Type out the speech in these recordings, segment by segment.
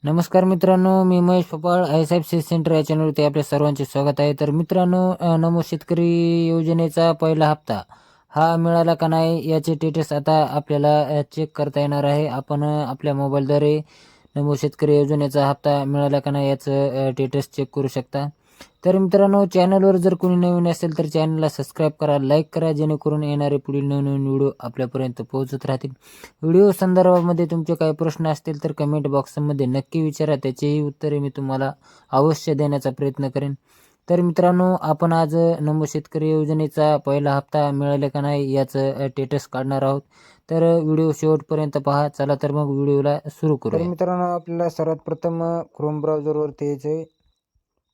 नमस्कार मित्रांनो, मी Mahesh फोपाळ ISFC centre या चॅनलवरती आपल्या सर्वांचे स्वागत आहे. तर मित्रांनो, नमो शेतकरी योजनेचा पहिला हप्ता हा मिळाला का नाही याचे स्टेटस आता आपल्याला चेक करता येणार आहे. आपण आपल्या मोबाईलद्वारे नमो शेतकरी योजनेचा हप्ता मिळाला का नाही याचं स्टेटस चेक करू शकता. तर मित्रांनो, चॅनलवर जर कोणी नवीन असेल तर चॅनलला सबस्क्राईब करा, लाईक करा, जेणेकरून येणारे पुढील नवीन व्हिडिओ आपल्यापर्यंत पोहोचत राहतील. व्हिडिओ संदर्भामध्ये तुमचे काही प्रश्न असतील तर कमेंट बॉक्समध्ये नक्की विचारा, त्याचेही उत्तरे मी तुम्हाला अवश्य देण्याचा प्रयत्न करेन. तर मित्रांनो, आपण आज नमो शेतकरी योजनेचा पहिला हप्ता मिळाला का नाही याचं स्टेटस काढणार आहोत. तर व्हिडिओ शेवटपर्यंत पहा. चला तर मग व्हिडिओला सुरू तर करूया. मित्रांनो, आपल्याला सर्वात प्रथम क्रोम ब्राउझरवरती यायचं आहे.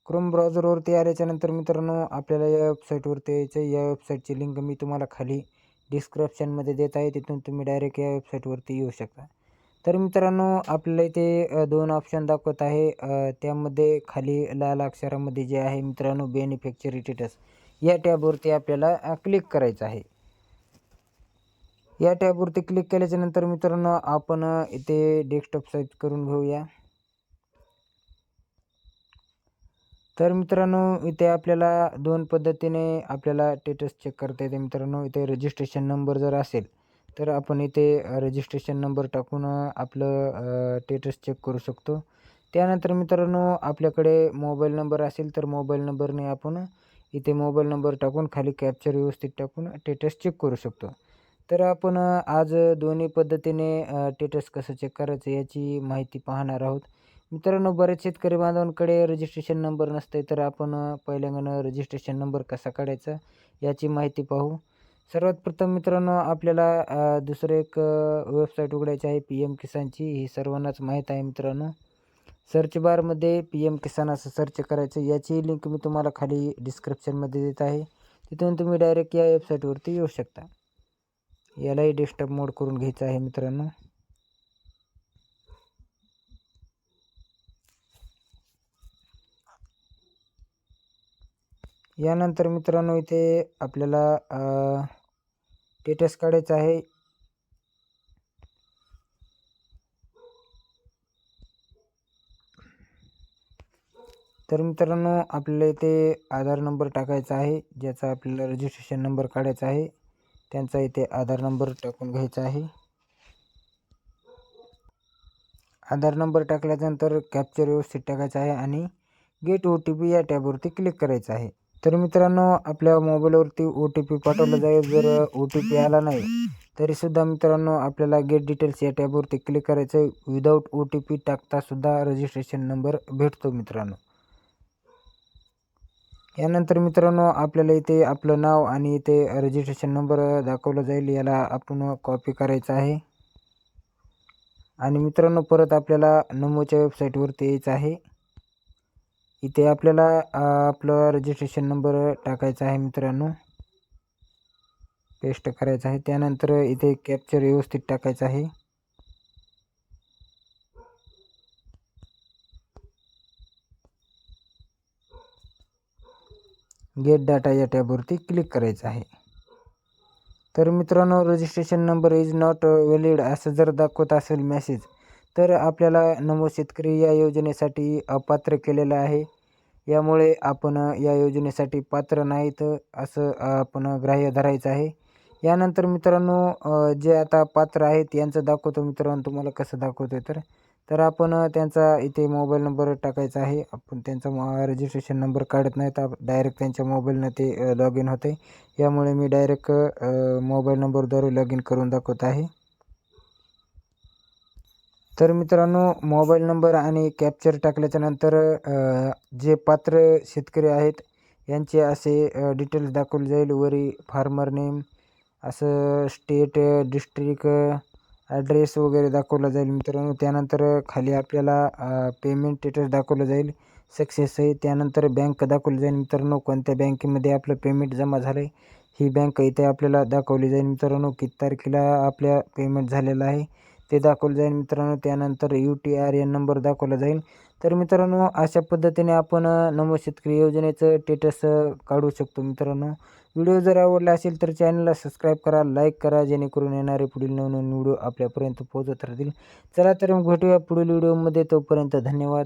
क्रोम ब्राउझरवरती आल्याच्यानंतर मित्रांनो, आपल्याला या वेबसाईटवरती यायचं आहे. या वेबसाईटची लिंक मी तुम्हाला खाली डिस्क्रिप्शनमध्ये देत आहे, तिथून तुम्ही डायरेक्ट या वेबसाईटवरती येऊ शकता. तर मित्रांनो, आपल्याला इथे दोन ऑप्शन दाखवत आहे. त्यामध्ये खाली लाल अक्षरामध्ये जे आहे मित्रांनो, बेनिफिशियरी स्टेटस या टॅबवरती आपल्याला क्लिक करायचं आहे. या टॅबवरती क्लिक केल्याच्यानंतर मित्रांनो, आपण इथे डेस्कटॉप साईज करून घेऊया. तर मित्रांनो, इथे आपल्याला दोन पद्धतीने आपल्याला स्टेटस चेक करता येते मित्रांनो. इथे रजिस्ट्रेशन नंबर जर असेल तर आपण इथे रजिस्ट्रेशन नंबर टाकून आपलं स्टेटस चेक करू शकतो. त्यानंतर मित्रांनो, आपल्याकडे मोबाईल नंबर असेल तर मोबाईल नंबरने आपण इथे मोबाईल नंबर टाकून खाली कॅप्चर व्यवस्थित टाकून स्टेटस चेक करू शकतो. तर आपण आज दोन्ही पद्धतीने स्टेटस कसं चेक करायचं याची माहिती पाहणार आहोत. मित्रांनो, बरेच शेतकरी बांधवांकडे रजिस्ट्रेशन नंबर नसते, तर आपण पहिल्यांदा रजिस्ट्रेशन नंबर कसा काढायचा याची माहिती पाहू. सर्वात प्रथम मित्रांनो, आपल्याला दुसरं एक वेबसाईट उघडायची आहे PM किसानची. ही सर्वांनाच माहीत आहे मित्रांनो. सर्च बारमध्ये PM किसान असं सर्च करायचं. याची लिंक मी तुम्हाला खाली डिस्क्रिप्शनमध्ये देत आहे, तिथून तुम्ही डायरेक्ट या वेबसाईटवरती येऊ शकता. यालाही डेस्कटॉप मोड करून घ्यायचं आहे मित्रांनो. यानंतर मित्रांनो, इथे आपल्याला स्टेटस काढायचं आहे. तर मित्रांनो, आपल्याला इथे आधार नंबर टाकायचा आहे. ज्याचा आपल्याला रजिस्ट्रेशन नंबर काढायचा आहे त्यांचा इथे आधार नंबर टाकून घ्यायचा आहे. आधार नंबर टाकल्यानंतर कॅप्चर व्यवस्थित टाकायचा आहे आणि गेट OTP या टॅबवरती क्लिक करायचं आहे. तर मित्रांनो, आपल्या मोबाईलवरती OTP पाठवला जाईल. जर OTP आला नाही तरीसुद्धा मित्रांनो, आपल्याला गेट डिटेल्स या टॅबवरती क्लिक करायचं आहे. विदाऊट OTP टाकता सुद्धा रजिस्ट्रेशन नंबर भेटतो मित्रांनो. यानंतर मित्रांनो, आपल्याला इथे आपलं नाव आणि इथे रजिस्ट्रेशन नंबर दाखवला जाईल. याला आपण कॉपी करायचं आहे आणि मित्रांनो, परत आपल्याला नमोच्या वेबसाईटवरती यायचं आहे. इथे आपल्याला आपलं रजिस्ट्रेशन नंबर टाकायचा आहे मित्रांनो, पेस्ट करायचा आहे. त्यानंतर इथे कॅप्चर व्यवस्थित टाकायचा आहे. गेट डाटा या टॅबवरती क्लिक करायचं आहे. तर मित्रांनो, registration number is not valid असं जर दाखवत असेल मेसेज, तर आपल्याला नमो शेतकरी या योजनेसाठी अपात्र केलेलं आहे. यामुळे आपण या योजनेसाठी पात्र नाहीत असं आपण ग्राह्य धरायचं आहे. यानंतर मित्रांनो, जे आता पात्र आहेत यांचं दाखवतो मित्रांनो तुम्हाला कसं दाखवतो आहे. तर आपण त्यांचा इथे मोबाईल नंबर टाकायचा आहे. आपण त्यांचा रजिस्ट्रेशन नंबर काढत नाही, तर डायरेक्ट त्यांच्या मोबाईलनं ते लॉग इन होते. यामुळे मी डायरेक्ट मोबाईल नंबरद्वारे लॉग इन करून दाखवत आहे. तर मित्रांनो, मोबाईल नंबर आणि कॅप्चर टाकल्याच्यानंतर जे पात्र शेतकरी आहेत यांचे असे डिटेल्स दाखवले जाईल. वरी फार्मर नेम, असं स्टेट, डिस्ट्रिक्ट, ॲड्रेस वगैरे दाखवला जाईल मित्रांनो. त्यानंतर खाली आपल्याला पेमेंट स्टेटस दाखवलं जाईल, सक्सेस आहे. त्यानंतर बँक दाखवली जाईल मित्रांनो, कोणत्या बँकेमध्ये आपलं पेमेंट जमा झालं आहे ही बँक इथे आपल्याला दाखवली जाईल मित्रांनो. किती तारखेला आपल्या पेमेंट झालेलं आहे ते दाखवलं जाईल मित्रांनो. त्यानंतर UTRN नंबर दाखवला जाईल. तर मित्रांनो अशा पद्धतीने आपण नमो शेतकरी योजनेचं स्टेटस काढू शकतो मित्रांनो. व्हिडिओ जर आवडला असेल तर चॅनलला सबस्क्राईब करा, लाईक करा, जेणेकरून येणारे पुढील नवनवीन व्हिडिओ आपल्यापर्यंत पोहोचत राहतील. चला तर मग भेटूया पुढील व्हिडिओमध्ये. तोपर्यंत धन्यवाद.